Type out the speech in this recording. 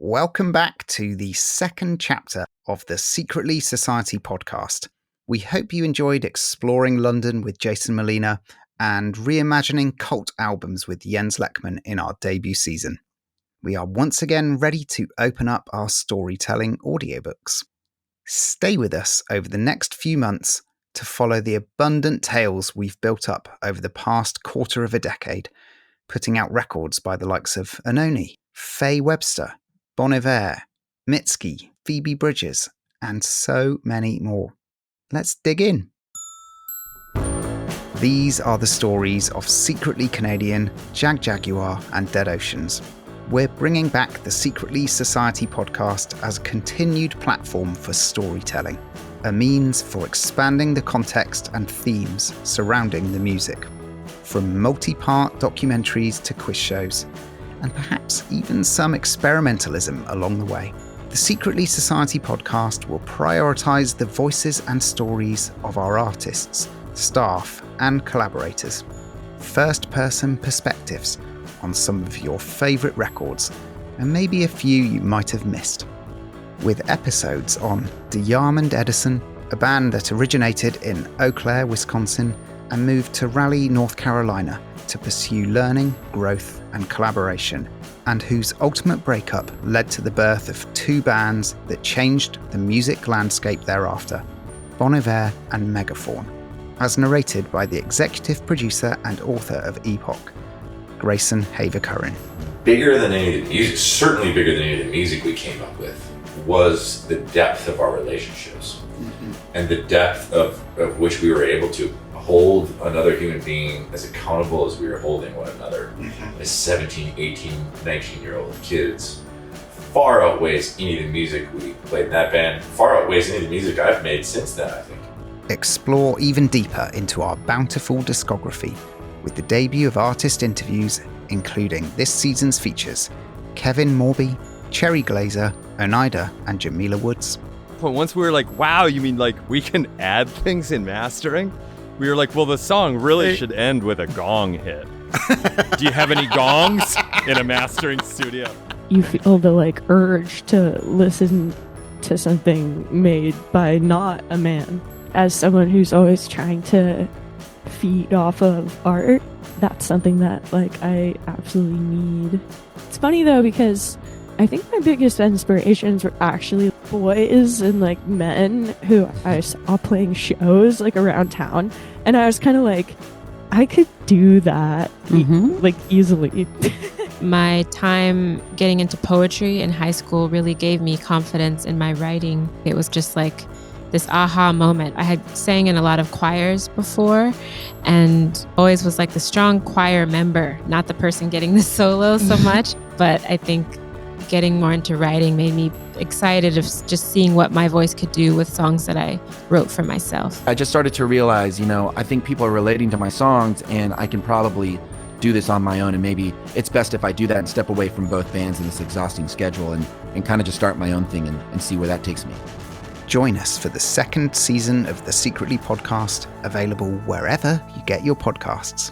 Welcome back to the second chapter of the Secretly Society podcast. We hope you enjoyed exploring London with Jason Molina and reimagining cult albums with Jens Lekman in our debut season. We are once again ready to open up our storytelling audiobooks. Stay with us over the next few months to follow the abundant tales we've built up over the past quarter of a decade, putting out records by the likes of Anoni, Faye Webster, Bon Iver, Mitski, Phoebe Bridgers, and so many more. Let's dig in. These are the stories of Secretly Canadian, Jaguar, and Dead Oceans. We're bringing back the Secretly Society podcast as a continued platform for storytelling, a means for expanding the context and themes surrounding the music, from multi-part documentaries to quiz shows, and perhaps even some experimentalism along the way. The Secretly Society podcast will prioritise the voices and stories of our artists, staff, and collaborators. First-person perspectives on some of your favourite records, and maybe a few you might have missed. With episodes on DeYarmond Edison, a band that originated in Eau Claire, Wisconsin, and moved to Raleigh, North Carolina to pursue learning, growth, and collaboration, and whose ultimate breakup led to the birth of two bands that changed the music landscape thereafter, Bon Iver and Megafaun, as narrated by the executive producer and author of Epoch, Grayson Haver Currin. Bigger than any of the music, certainly bigger than any of the music we came up with, was the depth of our relationships and the depth of which we were able to hold another human being as accountable as we were holding one another as 17, 18, 19-year-old kids. Far outweighs any of the music we played in that band, far outweighs any of the music I've made since then, I think. Explore even deeper into our bountiful discography with the debut of artist interviews, including this season's features, Kevin Morby, Cherry Glazerr, Oneida, and Jamila Woods. But once we were like, wow, you mean like we can add things in mastering? We were like, well, the song really should end with a gong hit. Do you have any gongs in a mastering studio? You feel the urge to listen to something made by not a man. As someone who's always trying to feed off of art, that's something that I absolutely need. It's funny though, because I think my biggest inspirations were actually boys and men who I saw playing shows around town, and I was kind of I could do that easily. My time getting into poetry in high school really gave me confidence in my writing. It was just this aha moment. I had sang in a lot of choirs before and always was the strong choir member, not the person getting the solo so much. But I think getting more into writing made me excited of just seeing what my voice could do with songs that I wrote for myself. I just started to realize, I think people are relating to my songs and I can probably do this on my own, and maybe it's best if I do that and step away from both bands in this exhausting schedule and kind of just start my own thing and see where that takes me. Join us for the second season of the Secretly podcast, available wherever you get your podcasts.